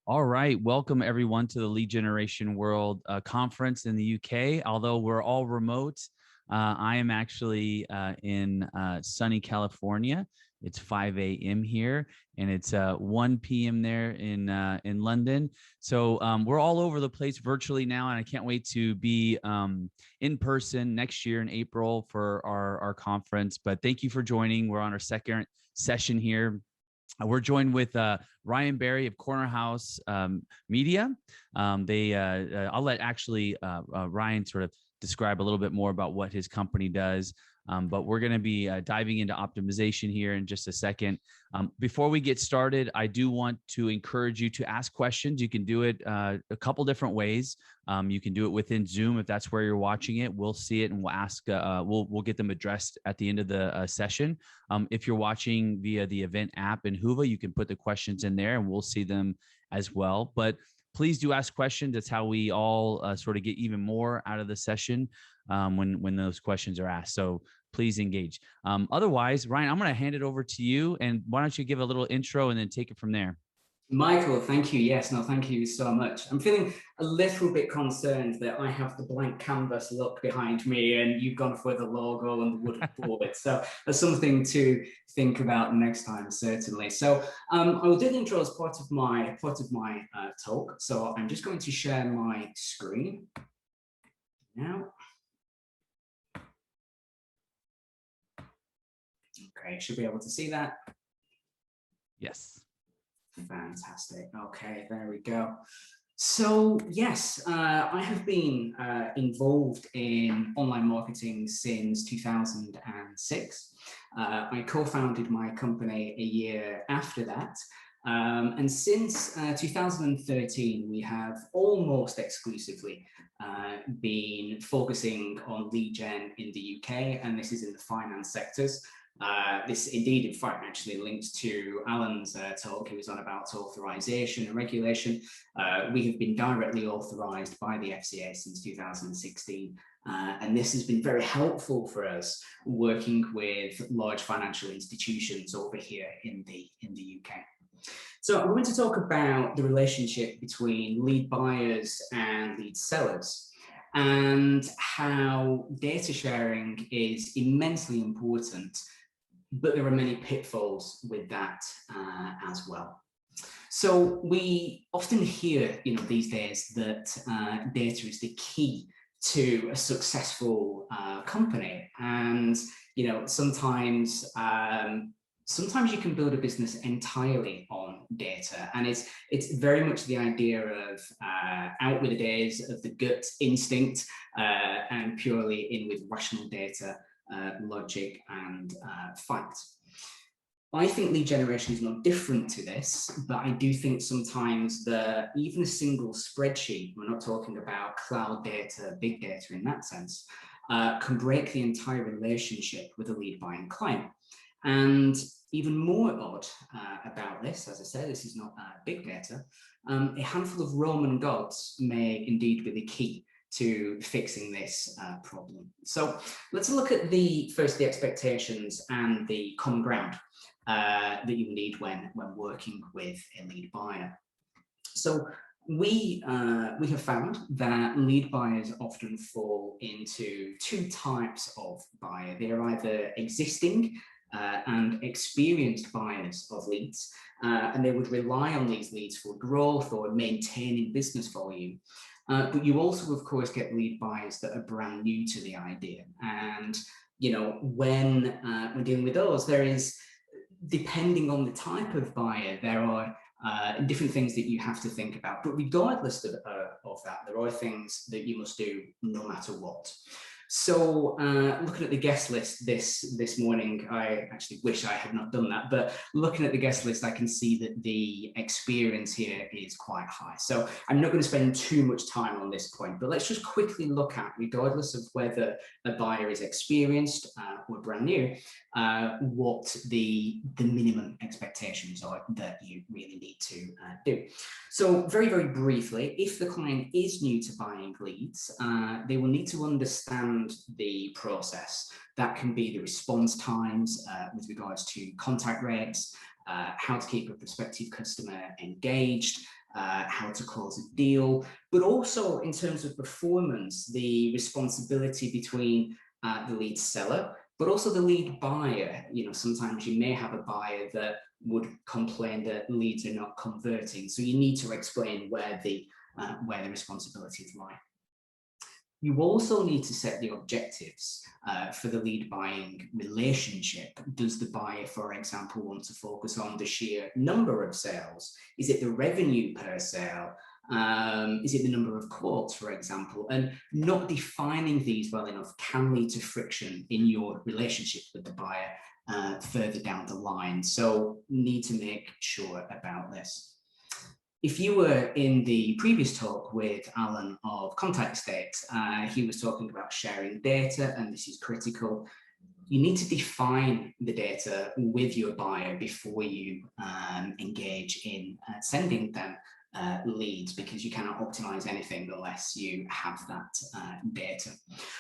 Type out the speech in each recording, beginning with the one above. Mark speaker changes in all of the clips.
Speaker 1: All right. Welcome, everyone, to the Lead Generation World Conference in the UK. Although we're all remote, I am actually in sunny California. It's 5 a.m. here, and it's 1 p.m. there in London. So we're all over the place virtually now, and I can't wait to be in person next year in April for our conference. But thank you for joining. We're on our second session here. We're joined with Ryan Berry of Cornerhouse Media. I'll let actually Ryan sort of describe a little bit more about what his company does. But we're going to be diving into optimization here in just a second. Before we get started, I do want to encourage you to ask questions. You can do it a couple different ways. You can do it within Zoom if that's where you're watching it. We'll see it and we'll ask. We'll get them addressed at the end of the session. If you're watching via the event app in Whova, you can put the questions in there and we'll see them as well. But please do ask questions. That's how we all sort of get even more out of the session when those questions are asked. So please engage. Otherwise, Ryan, I'm going to hand it over to you. And why don't you give a little intro and then take it from there?
Speaker 2: Michael, thank you. Yes, no, thank you so much. I'm feeling a little bit concerned that I have the blank canvas look behind me and you've gone for the logo and the wooden board. So that's something to think about next time, certainly. So I will do the intro as part of my talk. So I'm just going to share my screen now. Okay, should be able to see that.
Speaker 1: Yes.
Speaker 2: Fantastic. Okay, there we go. So yes, I have been involved in online marketing since 2006. I co-founded my company a year after that. And since 2013, we have almost exclusively been focusing on lead gen in the UK, and this is in the finance sectors. This indeed, in fact, actually links to Alan's talk. He was on about authorization and regulation. We have been directly authorized by the FCA since 2016. And this has been very helpful for us working with large financial institutions over here in the UK. So I'm going to talk about the relationship between lead buyers and lead sellers, and how data sharing is immensely important, but there are many pitfalls with that as well. So we often hear, these days that data is the key to a successful company, and sometimes you can build a business entirely on data, and it's very much the idea of out with the days of the gut instinct and purely in with rational data. Logic and fact. I think lead generation is no different to this, but I do think sometimes that even a single spreadsheet, we're not talking about cloud data, big data in that sense, can break the entire relationship with a lead buying client. And even more odd about this, as I said, this is not big data, a handful of Roman gods may indeed be the key to fixing this problem. So let's look at the expectations and the common ground that you need when working with a lead buyer. So we have found that lead buyers often fall into two types of buyer. They are either existing and experienced buyers of leads, and they would rely on these leads for growth or maintaining business volume. But you also, of course, get lead buyers that are brand new to the idea. And, when dealing with those, there is, depending on the type of buyer, there are different things that you have to think about. But regardless of that, there are things that you must do no matter what. So looking at the guest list this morning, I actually wish I had not done that, but looking at the guest list, I can see that the experience here is quite high. So I'm not going to spend too much time on this point, but let's just quickly look at, regardless of whether a buyer is experienced or brand new, what the minimum expectations are that you really need to do. So very, very briefly, if the client is new to buying leads, they will need to understand the process. That can be the response times with regards to contact rates, how to keep a prospective customer engaged, how to close a deal, but also in terms of performance, the responsibility between the lead seller, but also the lead buyer. Sometimes you may have a buyer that would complain that leads are not converting. So you need to explain where the responsibilities lie. You also need to set the objectives for the lead buying relationship. Does the buyer, for example, want to focus on the sheer number of sales? Is it the revenue per sale? Is it the number of quotes, for example? And not defining these well enough can lead to friction in your relationship with the buyer further down the line. So need to make sure about this. If you were in the previous talk with Alan of Contact State, he was talking about sharing data, and this is critical. You need to define the data with your buyer before you engage in sending them leads, because you cannot optimize anything unless you have that data.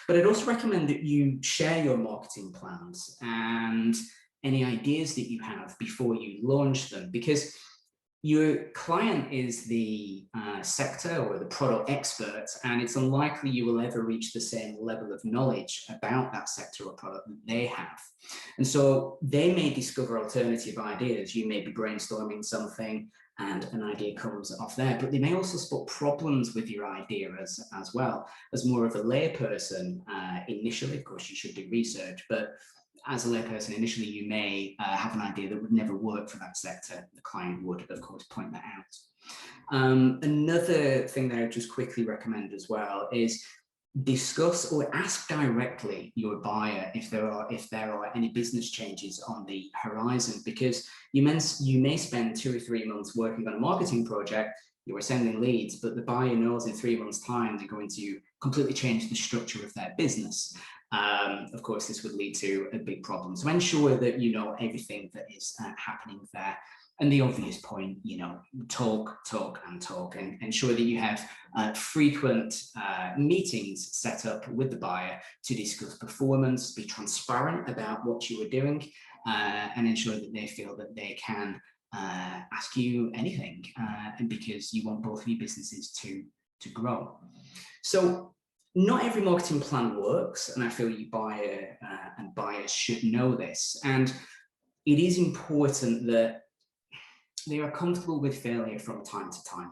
Speaker 2: But I'd also recommend that you share your marketing plans and any ideas that you have before you launch them, because your client is the sector or the product expert, and it's unlikely you will ever reach the same level of knowledge about that sector or product that they have. And so they may discover alternative ideas. You may be brainstorming something and an idea comes off there, but they may also spot problems with your idea as well. As more of a layperson initially, of course, you should do research, but as a layperson, initially, you may have an idea that would never work for that sector. The client would, of course, point that out. Another thing that I would just quickly recommend as well is discuss or ask directly your buyer if there are any business changes on the horizon, because you may spend 2 or 3 months working on a marketing project. You are sending leads, but the buyer knows in 3 months' time they're going to completely change the structure of their business. Of course, this would lead to a big problem. So ensure that you know everything that is happening there. And the obvious point, talk, and ensure that you have frequent meetings set up with the buyer to discuss performance, be transparent about what you are doing, and ensure that they feel that they can ask you anything, and because you want both of your businesses to grow. So not every marketing plan works, and I feel you buyer and buyers should know this. And it is important that they are comfortable with failure from time to time.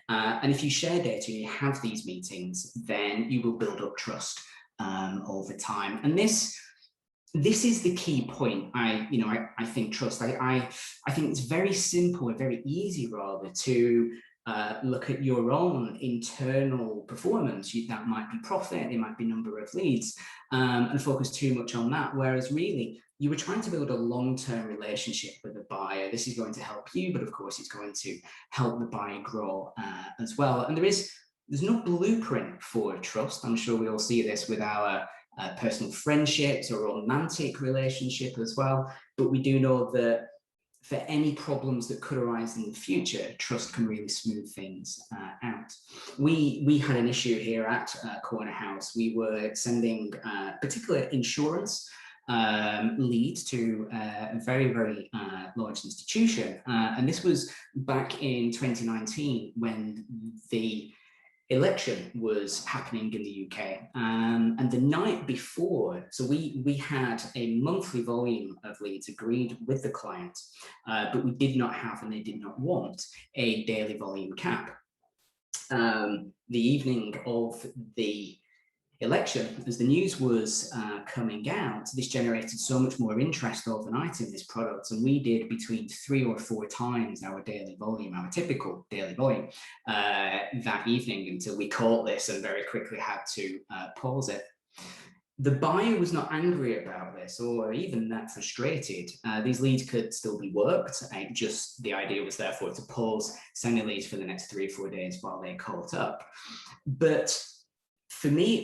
Speaker 2: And if you share data and you have these meetings, then you will build up trust over time. And this is the key point. I think trust. I think it's very simple and very easy rather to look at your own internal performance. That might be profit, it might be number of leads, and focus too much on that. Whereas really, you were trying to build a long-term relationship with the buyer. This is going to help you, but of course, it's going to help the buyer grow as well. And there's no blueprint for trust. I'm sure we all see this with our personal friendships or romantic relationship as well. But we do know that for any problems that could arise in the future, trust can really smooth things out. We had an issue here at Cornerhouse. We were sending particular insurance lead to a very, very large institution. And this was back in 2019 when the election was happening in the UK. And the night before, so we had a monthly volume of leads agreed with the client, but we did not have, and they did not want, a daily volume cap. The evening of the election, as the news was coming out, this generated so much more interest overnight in this product, and we did between 3 or 4 times our daily volume, our typical daily volume, that evening, until we caught this and very quickly had to pause it. The buyer was not angry about this or even that frustrated. These leads could still be worked. Just the idea was therefore to pause sending leads for the next 3 or 4 days while they caught up. But for me,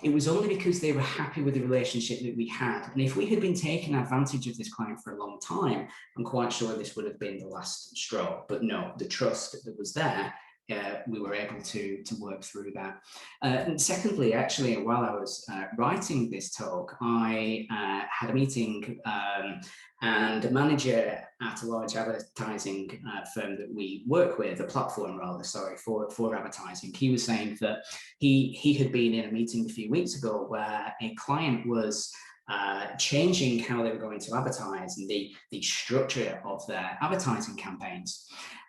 Speaker 2: it was only because they were happy with the relationship that we had. And if we had been taking advantage of this client for a long time, I'm quite sure this would have been the last straw. But no, the trust that was there we were able to work through that. And secondly, actually, while I was writing this talk, I had a meeting and a manager at a large advertising firm that we work with, a platform rather, sorry, for advertising. He was saying that he had been in a meeting a few weeks ago where a client was changing how they were going to advertise and the structure of their advertising campaigns.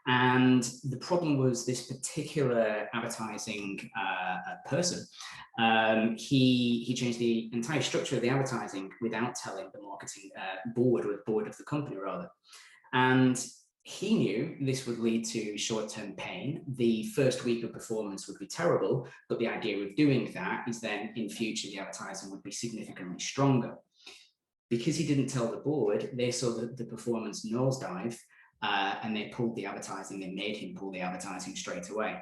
Speaker 2: And the problem was this particular advertising person, he changed the entire structure of the advertising without telling the marketing board, or the board of the company rather. And he knew this would lead to short-term pain. The first week of performance would be terrible, but the idea of doing that is then in future the advertising would be significantly stronger. Because he didn't tell the board, they saw the performance nosedive, and they pulled the advertising. They made him pull the advertising straight away.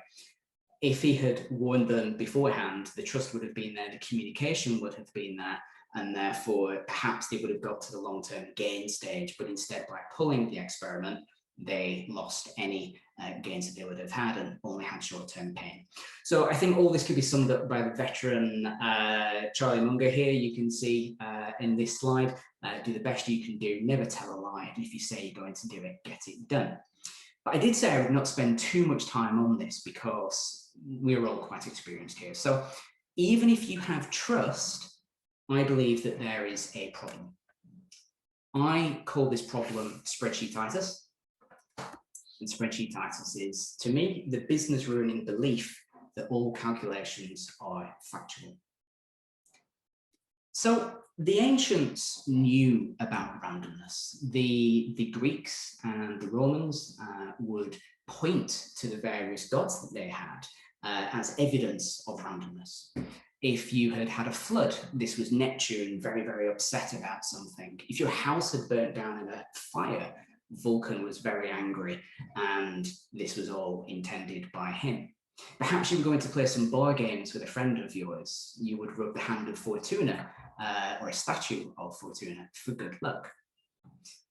Speaker 2: If he had warned them beforehand, the trust would have been there, the communication would have been there, and therefore perhaps they would have got to the long-term gain stage, but instead by pulling the experiment, they lost any gains that they would have had and only had short-term pain. So I think all this could be summed up by the veteran Charlie Munger here. You can see in this slide, do the best you can do, never tell a lie, and if you say you're going to do it, get it done. But I did say I would not spend too much time on this because we're all quite experienced here. So even if you have trust, I believe that there is a problem. I call this problem spreadsheetitis. And spreadsheetitis is, to me, the business ruining belief that all calculations are factual. So the ancients knew about randomness. The Greeks and the Romans would point to the various gods that they had as evidence of randomness. If you had had a flood, this was Neptune very, very upset about something. If your house had burnt down in a fire, Vulcan was very angry, and this was all intended by him. Perhaps you were going to play some board games with a friend of yours. You would rub the hand of Fortuna or a statue of Fortuna for good luck.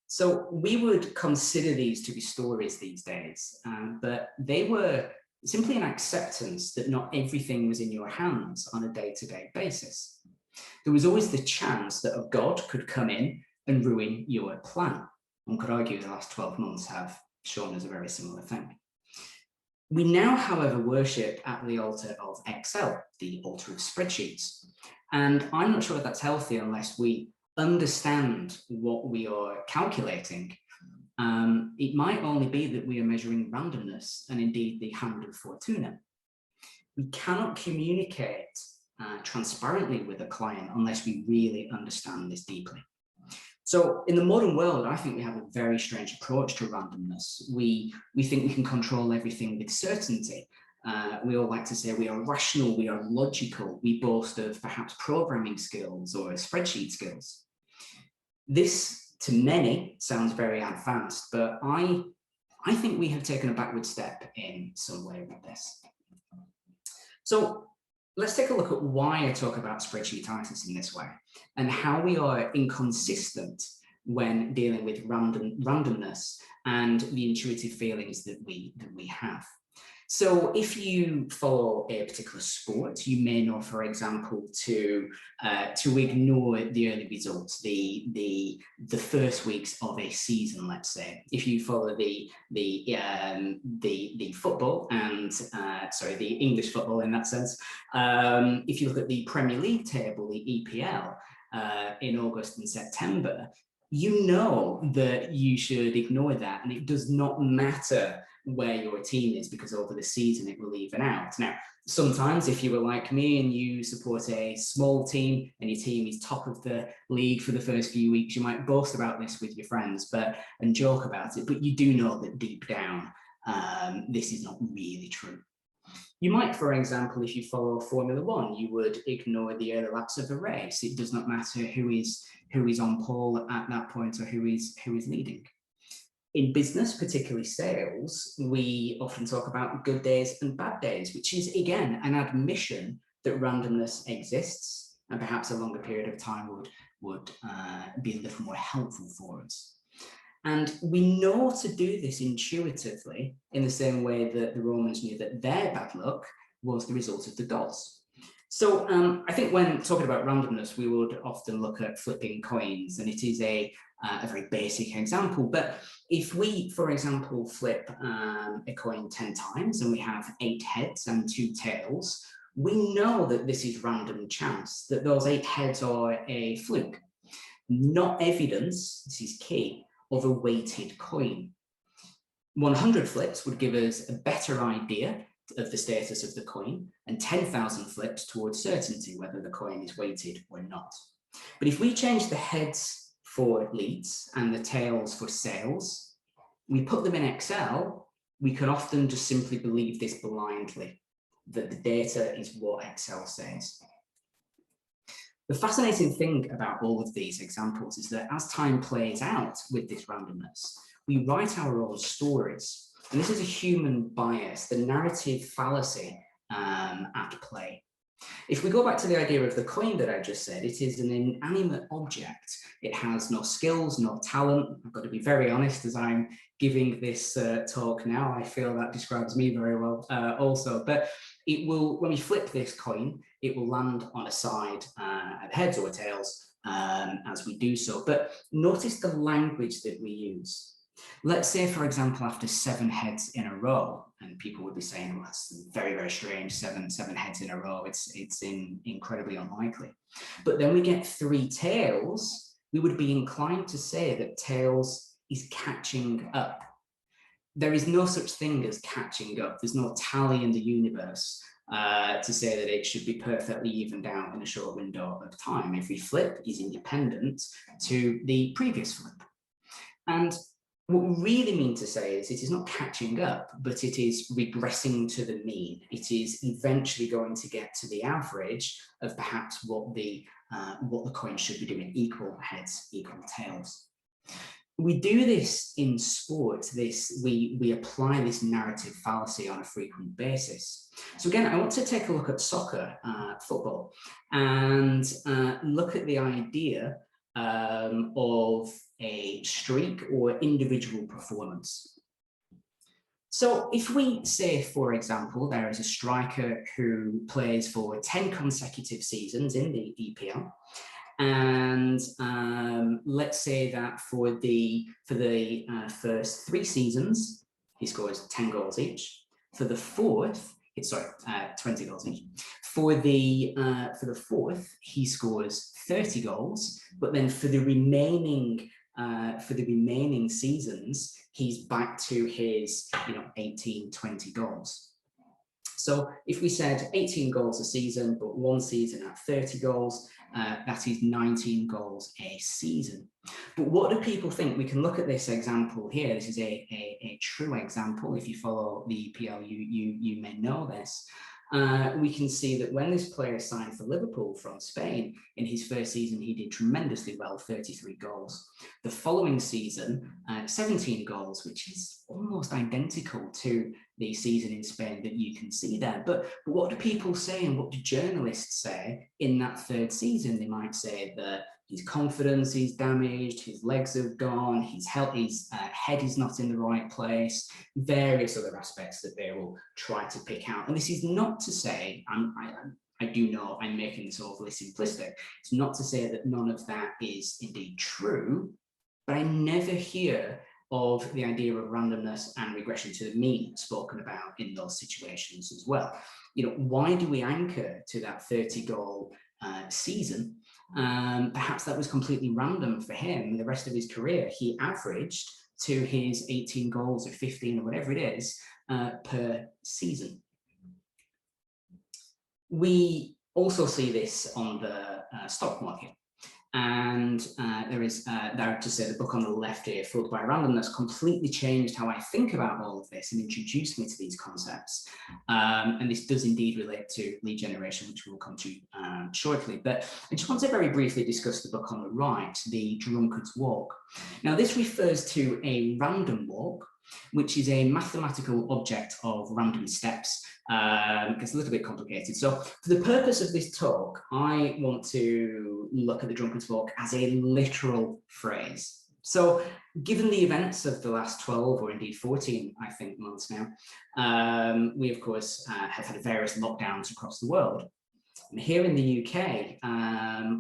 Speaker 2: So we would consider these to be stories these days, but they were simply an acceptance that not everything was in your hands on a day-to-day basis. There was always the chance that a god could come in and ruin your plan. One could argue the last 12 months have shown us a very similar thing. We now, however, worship at the altar of Excel, the altar of spreadsheets. And I'm not sure if that's healthy unless we understand what we are calculating. It might only be that we are measuring randomness and indeed the hand of Fortuna. We cannot communicate transparently with a client unless we really understand this deeply. So in the modern world, I think we have a very strange approach to randomness. We think we can control everything with certainty. We all like to say we are rational, we are logical, we boast of perhaps programming skills or spreadsheet skills. This, to many, sounds very advanced, but I think we have taken a backward step in some way with this. So let's take a look at why I talk about spreadsheetitis in this way and how we are inconsistent when dealing with randomness and the intuitive feelings that we have. So if you follow a particular sport, you may know, for example, to ignore the early results, the first weeks of a season, let's say. If you follow the football and the English football in that sense, if you look at the Premier League table, the EPL, in August and September, you know that you should ignore that, and it does not matter where your team is, because over the season it will even out. Now, sometimes if you were like me and you support a small team and your team is top of the league for the first few weeks, you might boast about this with your friends and joke about it, but you do know that deep down this is not really true. You might, for example, if you follow Formula One, you would ignore the early laps of a race. It does not matter who is on pole at that point or who is leading. In business, particularly sales, we often talk about good days and bad days, which is, again, an admission that randomness exists, and perhaps a longer period of time would be a little more helpful for us. And we know to do this intuitively in the same way that the Romans knew that their bad luck was the result of the gods. So I think when talking about randomness, we would often look at flipping coins, and it is a very basic example. But if we, for example, flip a coin 10 times and we have 8 heads and 2 tails, we know that this is random chance, that those 8 heads are a fluke, not evidence, this is key, of a weighted coin. 100 flips would give us a better idea of the status of the coin, and 10,000 flips towards certainty whether the coin is weighted or not. But if we change the heads for leads and the tails for sales, we put them in Excel, we can often just simply believe this blindly, that the data is what Excel says. The fascinating thing about all of these examples is that as time plays out with this randomness, we write our own stories. And this is a human bias, the narrative fallacy at play. If we go back to the idea of the coin that I just said, it is an inanimate object. It has no skills, no talent. I've got to be very honest, as I'm giving this talk now, I feel that describes me very well also. But it will, when we flip this coin, it will land on a side, heads or tails, as we do so. But notice the language that we use. Let's say, for example, after 7 heads in a row, and people would be saying, well, that's very, very strange, seven heads in a row, it's incredibly unlikely. But then we get 3 tails, we would be inclined to say that tails is catching up. There is no such thing as catching up. There's no tally in the universe to say that it should be perfectly evened out in a short window of time. Every flip is independent to the previous flip. And what we really mean to say is it is not catching up, but it is regressing to the mean. It is eventually going to get to the average of perhaps what the coin should be doing, equal heads, equal tails. We do this in sport. We apply this narrative fallacy on a frequent basis. So again, I want to take a look at soccer, football, and look at the idea of a streak or individual performance. So if we say, for example, there is a striker who plays for 10 consecutive seasons in the EPL, and let's say that for the first 3 seasons, he scores 10 goals each. For the fourth, 20 goals each. For the 4th, he scores 30 goals, but then for the remaining seasons, he's back to his 18, 20 goals. So if we said 18 goals a season, but 1 season at 30 goals, that is 19 goals a season. But what do people think? We can look at this example here. This is a true example. If you follow the EPL, you may know this. We can see that when this player signed for Liverpool from Spain, in his first season, he did tremendously well, 33 goals. The following season, 17 goals, which is almost identical to the season in Spain that you can see there. But what do people say, and what do journalists say in that 3rd season? They might say that his confidence is damaged, his legs have gone, his head is not in the right place, various other aspects that they will try to pick out. And this is not to say, I do know I'm making this overly simplistic. It's not to say that none of that is indeed true, but I never hear of the idea of randomness and regression to the mean spoken about in those situations as well. Why do we anchor to that 30-goal season? Perhaps that was completely random for him. The rest of his career, he averaged to his 18 goals or 15 or whatever it is per season. We also see this on the stock market. And there is, to say, the book on the left here, Fooled by Randomness, completely changed how I think about all of this and introduced me to these concepts. And this does indeed relate to lead generation, which we'll come to shortly. But I just want to very briefly discuss the book on the right, The Drunken Walk. Now, this refers to a random walk, which is a mathematical object of random steps. It gets a little bit complicated. So for the purpose of this talk, I want to look at the Drunken Walk as a literal phrase. So given the events of the last 12 or indeed 14, I think, months now, we of course have had various lockdowns across the world. And here in the UK,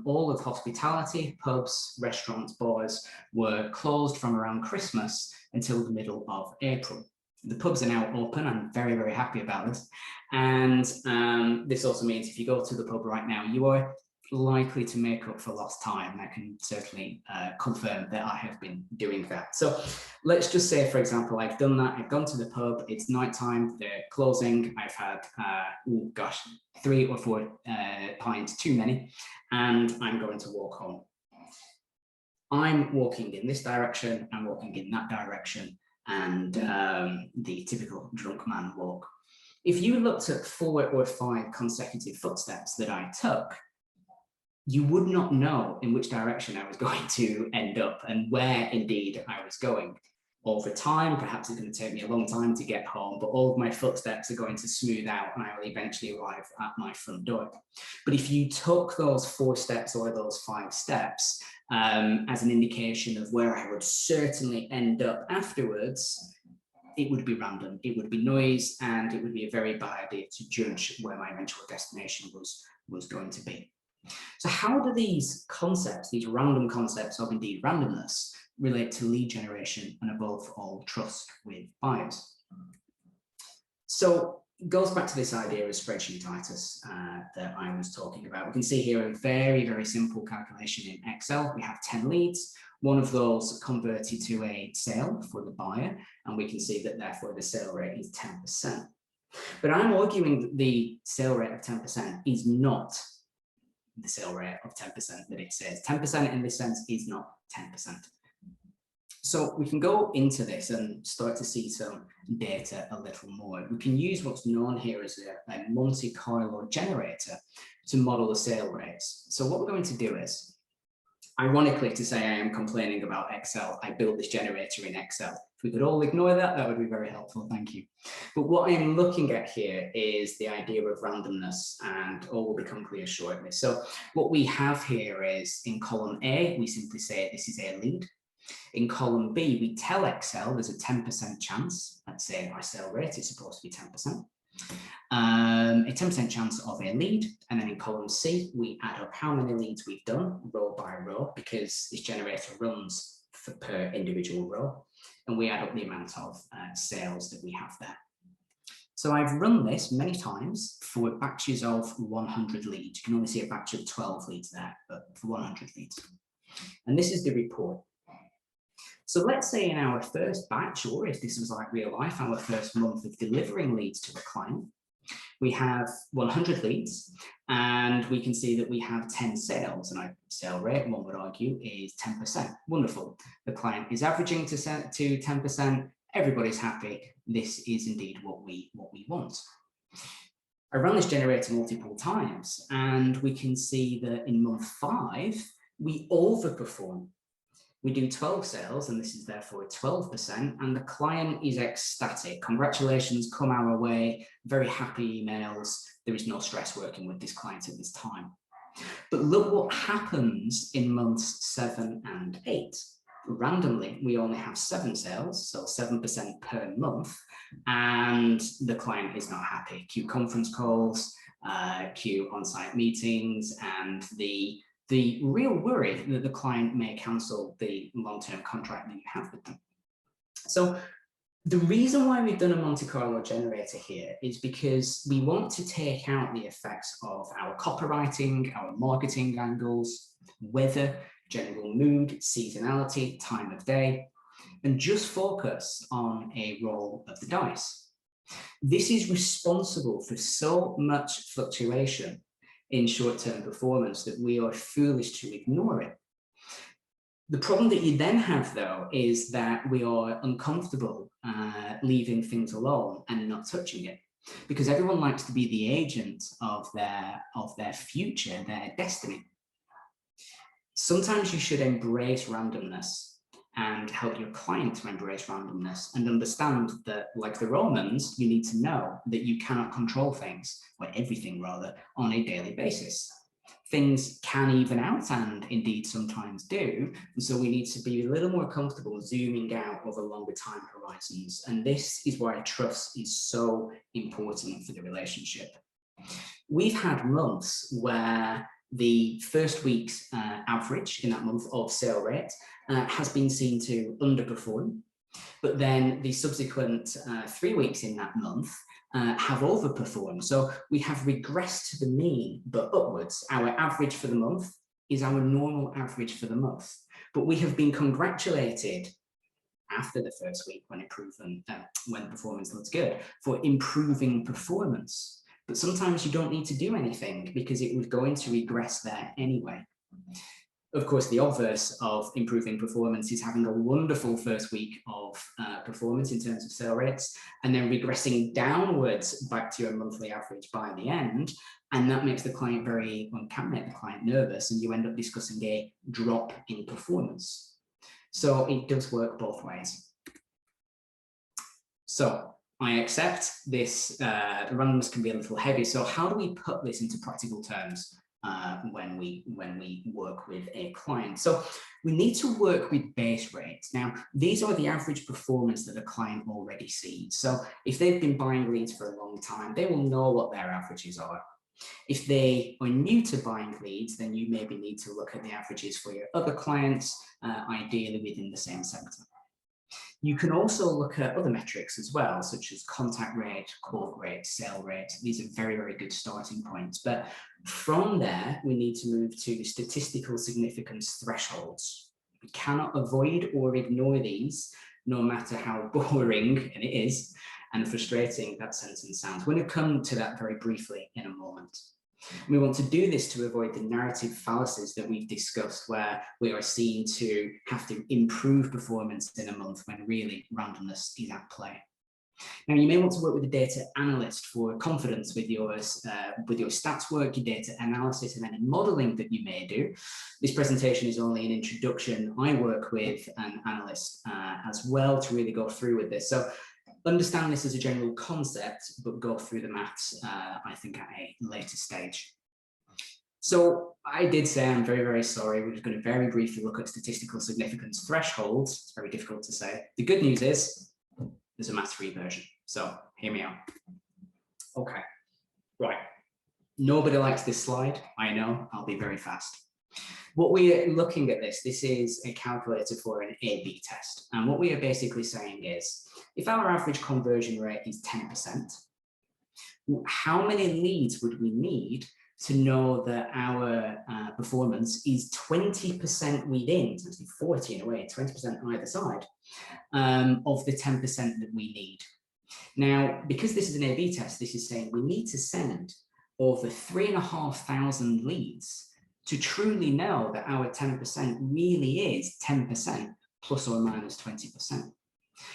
Speaker 2: all of hospitality, pubs, restaurants, bars were closed from around Christmas until the middle of April. The pubs are now open. I'm very, very happy about this. And this also means if you go to the pub right now, you are likely to make up for lost time. I can certainly confirm that I have been doing that. So let's just say, for example, I've done that. I've gone to the pub. It's nighttime. They're closing. I've had, oh gosh, 3 or 4 pints too many, and I'm going to walk home. I'm walking in this direction. I'm walking in that direction, and the typical drunk man walk. If you looked at 4 or 5 consecutive footsteps that I took, you would not know in which direction I was going to end up and where indeed I was going. Over time, perhaps it's going to take me a long time to get home, but all of my footsteps are going to smooth out and I will eventually arrive at my front door. But if you took those 4 steps or those 5 steps as an indication of where I would certainly end up afterwards, it would be random, it would be noise, and it would be a very bad idea to judge where my eventual destination was going to be. So how do these concepts, these random concepts of indeed randomness, relate to lead generation and above all trust with buyers? So it goes back to this idea of spreadsheetitis that I was talking about. We can see here a very, very simple calculation in Excel. We have 10 leads. One of those converted to a sale for the buyer, and we can see that therefore the sale rate is 10%. But I'm arguing that the sale rate of 10% is not the sale rate of 10% that it says. 10% in this sense is not 10%. So we can go into this and start to see some data a little more. We can use what's known here as a Multicoil Generator to model the sale rates. So what we're going to do is, ironically, to say I am complaining about Excel, I built this generator in Excel. If we could all ignore that, that would be very helpful, thank you. But what I'm looking at here is the idea of randomness, and all will become clear shortly. So what we have here is, in column A, we simply say this is a lead. In column B, we tell Excel there's a 10% chance, let's say our sale rate is supposed to be 10%. A 10% chance of a lead, and then in column C we add up how many leads we've done row by row, because this generator runs per individual row, and we add up the amount of sales that we have there. So I've run this many times for batches of 100 leads. You can only see a batch of 12 leads there, but for 100 leads, and this is the report. So let's say in our first batch, or if this was like real life, our first month of delivering leads to a client, we have 100 leads, and we can see that we have 10 sales, and our sale rate, one would argue, is 10%. Wonderful. The client is averaging to 10%. Everybody's happy. This is indeed what we want. I run this generator multiple times, and we can see that in month 5, we overperform. We do 12 sales, and this is therefore 12%, and the client is ecstatic. Congratulations come our way, very happy emails. There is no stress working with this client at this time. But look what happens in months 7 and 8. Randomly, we only have 7 sales, so 7% per month, and the client is not happy. Cue conference calls, cue on-site meetings, and the real worry that the client may cancel the long-term contract that you have with them. So the reason why we've done a Multicoil Generator here is because we want to take out the effects of our copywriting, our marketing angles, weather, general mood, seasonality, time of day, and just focus on a roll of the dice. This is responsible for so much fluctuation in short-term performance that we are foolish to ignore it. The problem that you then have, though, is that we are uncomfortable leaving things alone and not touching it, because everyone likes to be the agent of their future, their destiny. Sometimes you should embrace randomness and help your client to embrace randomness and understand that, like the Romans, you need to know that you cannot control things, or everything rather, on a daily basis. Things can even out and indeed sometimes do. And so we need to be a little more comfortable zooming out over longer time horizons. And this is why trust is so important for the relationship. We've had months where the first week's average in that month of sale rate has been seen to underperform, but then the subsequent 3 weeks in that month have overperformed. So we have regressed to the mean, but upwards. Our average for the month is our normal average for the month. But we have been congratulated after the first week when performance looks good for improving performance. But sometimes you don't need to do anything because it was going to regress there anyway. Of course, the obverse of improving performance is having a wonderful first week of performance in terms of sale rates, and then regressing downwards back to your monthly average by the end. And that makes the client can make the client nervous, and you end up discussing a drop in performance. So it does work both ways. So I accept this, randomness can be a little heavy. So how do we put this into practical terms? When we work with a client. So we need to work with base rates. Now, these are the average performance that a client already sees. So if they've been buying leads for a long time, they will know what their averages are. If they are new to buying leads, then you maybe need to look at the averages for your other clients, ideally within the same sector. You can also look at other metrics as well, such as contact rate, quote rate, sale rate. These are very, very good starting points. But from there, we need to move to statistical significance thresholds. We cannot avoid or ignore these, no matter how boring, and it is, and frustrating that sentence sounds. We're going to come to that very briefly in a moment. We want to do this to avoid the narrative fallacies that we've discussed, where we are seen to have to improve performance in a month when really randomness is at play. Now, you may want to work with a data analyst for confidence with your stats work, your data analysis, and any modeling that you may do. This presentation is only an introduction. I work with an analyst as well to really go through with this. So understand this as a general concept, but go through the maths, I think, at a later stage. So I did say I'm very, very sorry. We're just going to very briefly look at statistical significance thresholds. It's very difficult to say. The good news is there's a maths-free version. So hear me out. Okay, right. Nobody likes this slide. I know, I'll be very fast. What we're looking at this is a calculator for an A/B test. And what we are basically saying is, if our average conversion rate is 10%, how many leads would we need to know that our performance is 20% within, so 40 in a way, 20% either side, of the 10% that we need. Now, because this is an A/B test, this is saying we need to send over 3,500 leads to truly know that our 10% really is 10% plus or minus 20%.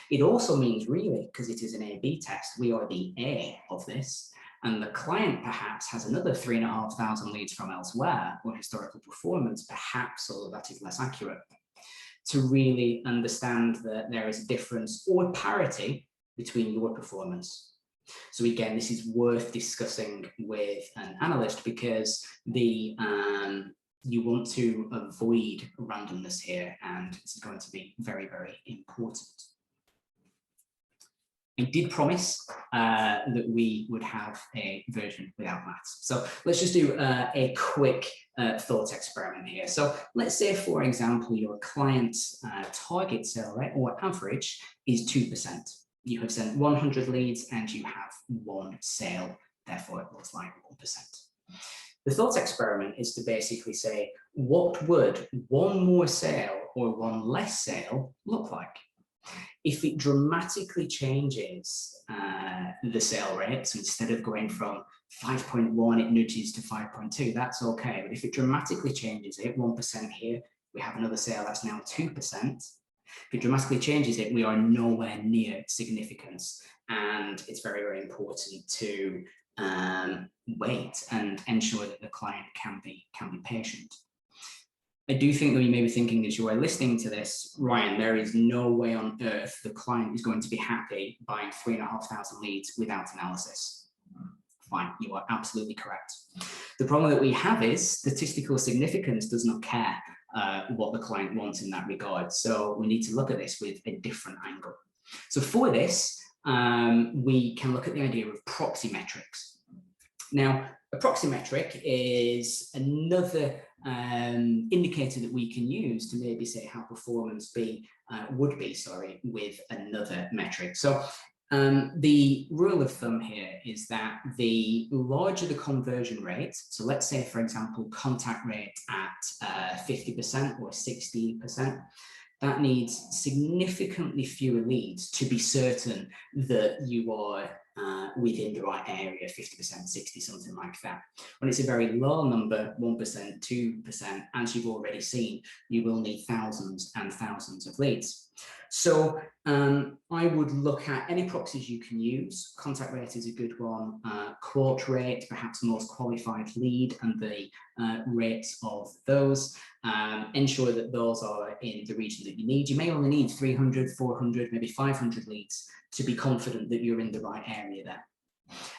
Speaker 2: It also means really, because it is an A/B test, we are the A of this, and the client perhaps has another 3,500 leads from elsewhere or historical performance, perhaps, although that is less accurate, to really understand that there is a difference or parity between your performance. So again, this is worth discussing with an analyst because you want to avoid randomness here, and this is going to be very, very important. I did promise that we would have a version without maths. So let's just do a quick thought experiment here. So let's say, for example, your client's target sale rate or average is 2%. You have sent 100 leads and you have 1 sale, therefore it looks like 1%. The thought experiment is to basically say, what would 1 more sale or 1 less sale look like? If it dramatically changes the sale rate, so instead of going from 5.1, it nudges to 5.2, that's okay. But if it dramatically changes it, 1% here, we have another sale that's now 2%. If it dramatically changes it, we are nowhere near significance. And it's very, very important to wait and ensure that the client can be patient. I do think that you may be thinking as you are listening to this, Ryan, there is no way on earth the client is going to be happy buying 3,500 leads without analysis. Fine, you are absolutely correct. The problem that we have is statistical significance does not care what the client wants in that regard. So we need to look at this with a different angle. So for this, we can look at the idea of proxy metrics. Now, a proxy metric is another indicator that we can use to maybe say how performance would be with another metric. So the rule of thumb here is that the larger the conversion rate, so let's say, for example, contact rate at 50% or 60%, that needs significantly fewer leads to be certain that you are within the right area, 50%, 60, something like that. When it's a very low number, 1%, 2%, as you've already seen, you will need thousands and thousands of leads. So I would look at any proxies you can use. Contact rate is a good one. Quote rate, perhaps the most qualified lead and the rates of those. Ensure that those are in the region that you need. You may only need 300, 400, maybe 500 leads to be confident that you're in the right area there.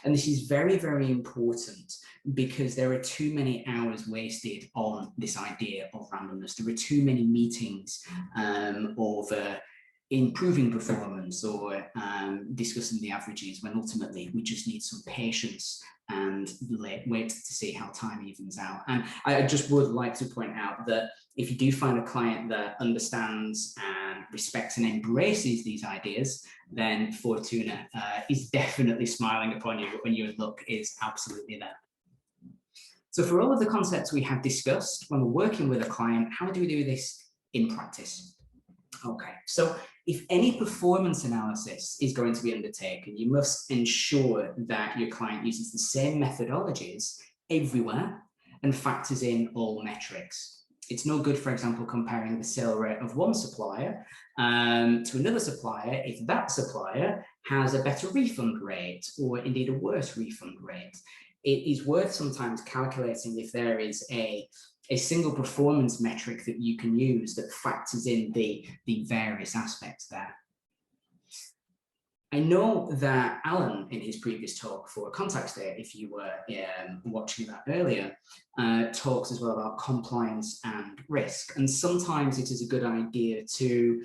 Speaker 2: And this is very, very important because there are too many hours wasted on this idea of randomness. There are too many meetings over improving performance or discussing the averages when ultimately we just need some patience and wait to see how time evens out. And I just would like to point out that if you do find a client that understands and respects and embraces these ideas, then Fortuna is definitely smiling upon you when your look is absolutely there. So for all of the concepts we have discussed, when we're working with a client, how do we do this in practice? Okay, so if any performance analysis is going to be undertaken, you must ensure that your client uses the same methodologies everywhere and factors in all metrics. It's no good, for example, comparing the sale rate of one supplier to another supplier if that supplier has a better refund rate or indeed a worse refund rate. It is worth sometimes calculating if there is a single performance metric that you can use that factors in the various aspects there. I know that Alan, in his previous talk for Contact State, if you were watching that earlier, talks as well about compliance and risk. And sometimes it is a good idea to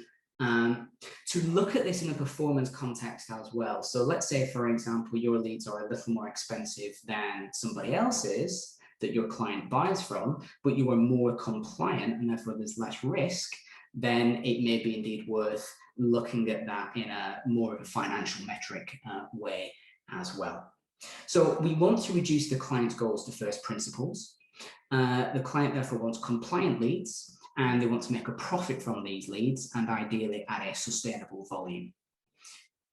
Speaker 2: look at this in a performance context as well. So let's say, for example, your leads are a little more expensive than somebody else's that your client buys from, but you are more compliant and therefore there's less risk, then it may be indeed worth looking at that in a more of a financial metric way as well. So we want to reduce the client's goals to first principles. The client therefore wants compliant leads and they want to make a profit from these leads and ideally at a sustainable volume.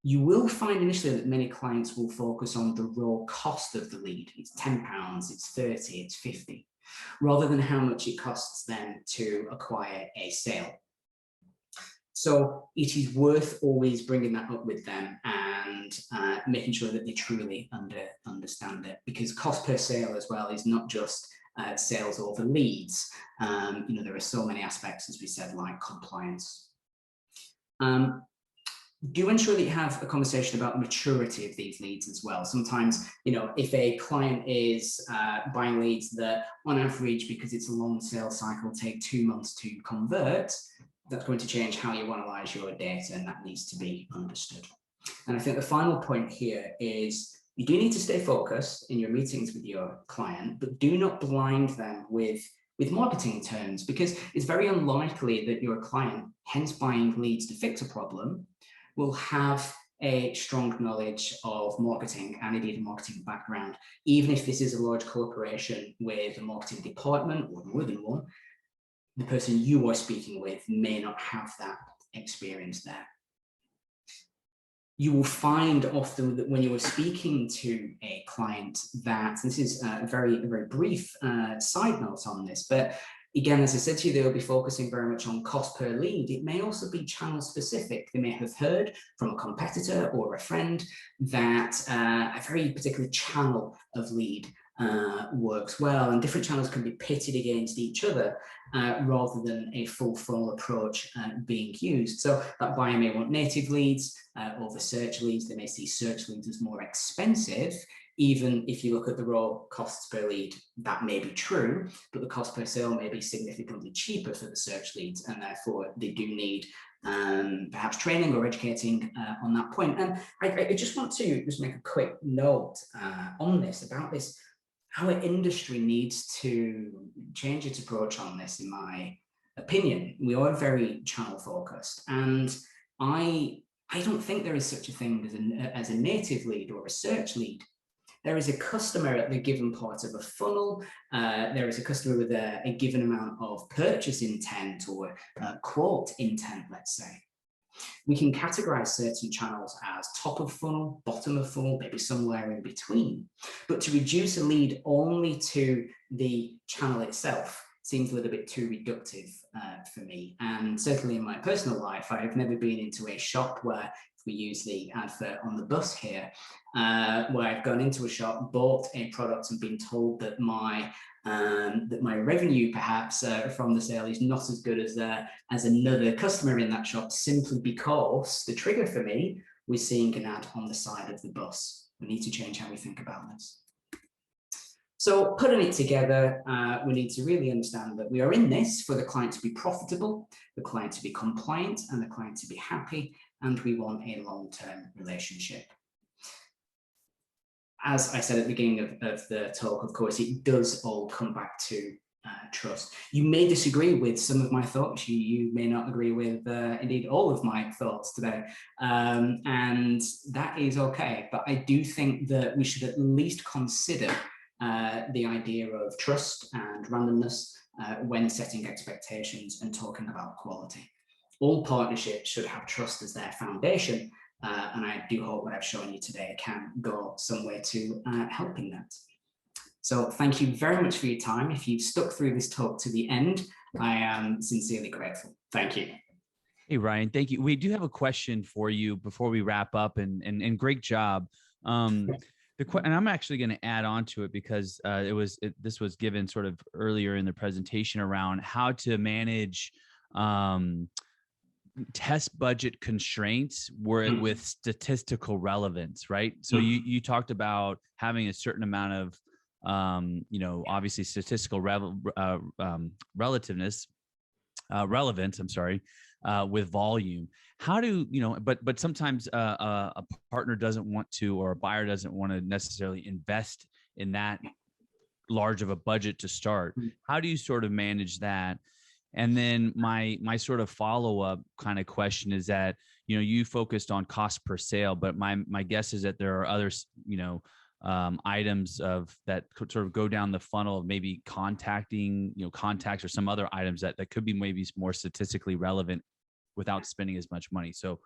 Speaker 2: You will find initially that many clients will focus on the raw cost of the lead. It's £10, it's 30, it's 50, rather than how much it costs them to acquire a sale. So it is worth always bringing that up with them and making sure that they truly understand it, because cost per sale as well is not just sales over leads. There are so many aspects, as we said, like compliance. Do ensure that you have a conversation about the maturity of these leads as well. Sometimes, if a client is buying leads that on average, because it's a long sales cycle, take 2 months to convert, that's going to change how you analyze your data, and that needs to be understood. And I think the final point here is you do need to stay focused in your meetings with your client, but do not blind them with marketing terms, because it's very unlikely that your client, hence buying leads to fix a problem, will have a strong knowledge of marketing and indeed a marketing background. Even if this is a large corporation with a marketing department or more than one, the person you are speaking with may not have that experience there. You will find often that when you are speaking to a client that, this is a very brief side note on this, but again, as I said to you, they'll be focusing very much on cost per lead. It may also be channel specific. They may have heard from a competitor or a friend that a very particular channel of lead works well, and different channels can be pitted against each other rather than a full funnel approach being used. So that buyer may want native leads over search leads. They may see search leads as more expensive. Even if you look at the raw costs per lead, that may be true, but the cost per sale may be significantly cheaper for the search leads, and therefore they do need perhaps training or educating on that point. And I just want to just make a quick note on this, about this. Our industry needs to change its approach on this, in my opinion. We are very channel focused, and I don't think there is such a thing as a native lead or a search lead. There is a customer at the given part of a funnel. There is a customer with a given amount of purchase intent or quote intent, let's say. We can categorize certain channels as top of funnel, bottom of funnel, maybe somewhere in between. But to reduce a lead only to the channel itself seems a little bit too reductive for me. And certainly in my personal life, I've never been into a shop where, if we use the advert on the bus here, where I've gone into a shop, bought a product and been told that my revenue perhaps from the sale is not as good as another customer in that shop, simply because the trigger for me was seeing an ad on the side of the bus. We need to change how we think about this. So putting it together, we need to really understand that we are in this for the client to be profitable, the client to be compliant, and the client to be happy, and we want a long-term relationship. As I said at the beginning of the talk, of course, it does all come back to trust. You may disagree with some of my thoughts. You may not agree with, indeed, all of my thoughts today. And that is okay. But I do think that we should at least consider the idea of trust and randomness when setting expectations and talking about quality. All partnerships should have trust as their foundation. And I do hope what I've shown you today can go some way to helping that. So thank you very much for your time. If you've stuck through this talk to the end, I am sincerely grateful. Thank you.
Speaker 1: Hey, Ryan, thank you. We do have a question for you before we wrap up, and great job. And I'm actually going to add on to it because this was given sort of earlier in the presentation around how to manage test budget constraints with statistical relevance, right? So you talked about having a certain amount of, obviously statistical relevance, with volume. How do, but sometimes a partner doesn't want to, or a buyer doesn't want to necessarily invest in that large of a budget to start. How do you sort of manage that? And then my sort of follow-up kind of question is that, you focused on cost per sale, but my guess is that there are other, items that could sort of go down the funnel of maybe contacting, contacts or some other items that could be maybe more statistically relevant without spending as much money. So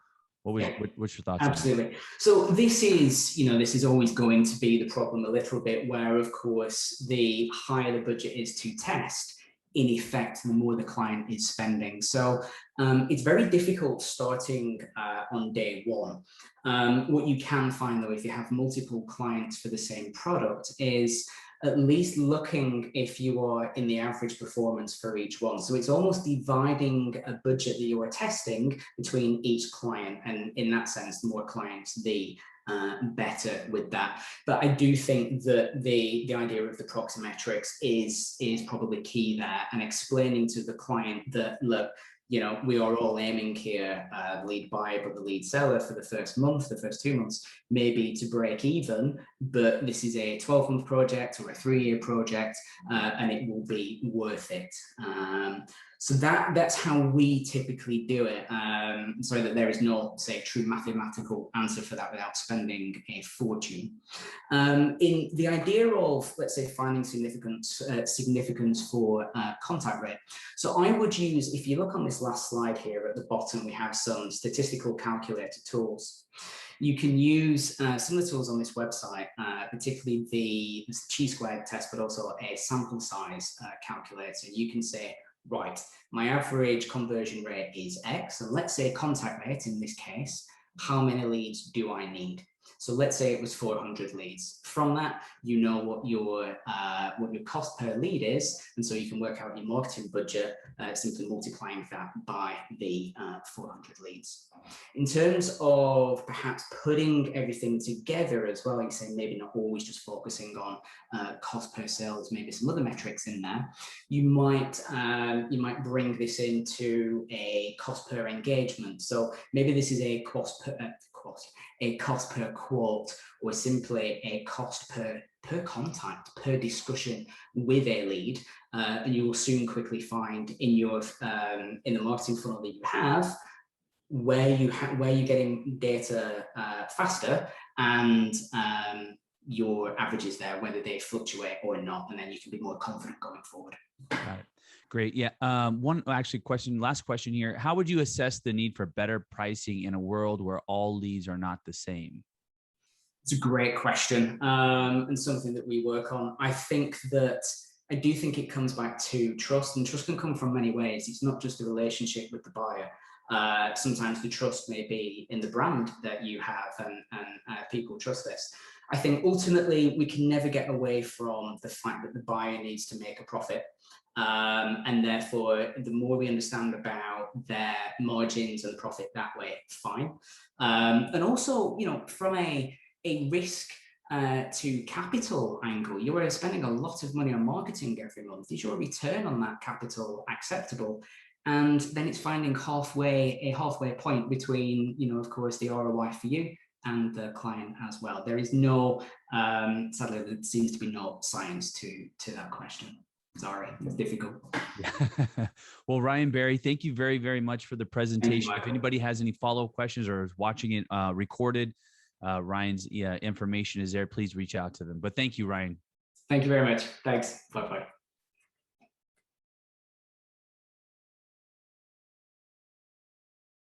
Speaker 1: what's your thoughts?
Speaker 2: Absolutely. On that? So this is always going to be the problem a little bit, where of course the higher the budget is to test, in effect, the more the client is spending. So it's very difficult starting on day one. What you can find, though, if you have multiple clients for the same product, is at least looking if you are in the average performance for each one. So it's almost dividing a budget that you are testing between each client. And in that sense, the more clients, the better with that. But I do think that the idea of the proxymetrics is probably key there, and explaining to the client that, look, we are all aiming here, the lead buyer, but the lead seller for the first month, the first 2 months, maybe to break even, but this is a 12-month project or a 3-year project, and it will be worth it. So that's how we typically do it, so that there is no, say, true mathematical answer for that without spending a fortune. In the idea of, let's say, finding significance for contact rate. So I would use, if you look on this last slide here at the bottom, we have some statistical calculator tools. You can use some of the tools on this website, particularly the chi-squared test, but also a sample size calculator. You can say, right, my average conversion rate is X, and let's say contact rate in this case, how many leads do I need? So let's say it was 400 leads. From that, you know what your cost per lead is, and so you can work out your marketing budget simply multiplying that by the 400 leads. In terms of perhaps putting everything together as well, like say maybe not always just focusing on cost per sales, maybe some other metrics in there. You might bring this into a cost per engagement. So maybe this is a cost per quote, or simply a cost per contact, per discussion with a lead, and you will soon quickly find in your in the marketing funnel that you have where you're getting data faster, and your averages there, whether they fluctuate or not, and then you can be more confident going forward.
Speaker 1: Got it. Great. Yeah. Last question here. How would you assess the need for better pricing in a world where all leads are not the same?
Speaker 2: It's a great question, and something that we work on. I do think it comes back to trust, and trust can come from many ways. It's not just a relationship with the buyer. Sometimes the trust may be in the brand that you have, and people trust this. I think ultimately we can never get away from the fact that the buyer needs to make a profit. And therefore, the more we understand about their margins and profit that way, fine. And also, from a risk to capital angle, you are spending a lot of money on marketing every month. Is your return on that capital acceptable? And then it's finding a halfway point between, of course, the ROI for you and the client as well. There is no, sadly, there seems to be no science to that question. Sorry, it's difficult.
Speaker 1: Yeah. Well, Ryan Barry, thank you very, very much for the presentation.
Speaker 2: You,
Speaker 1: if anybody has any follow-up questions or is watching it recorded, Ryan's information is there. Please reach out to them. But thank you, Ryan.
Speaker 2: Thank you very much. Thanks. Bye-bye.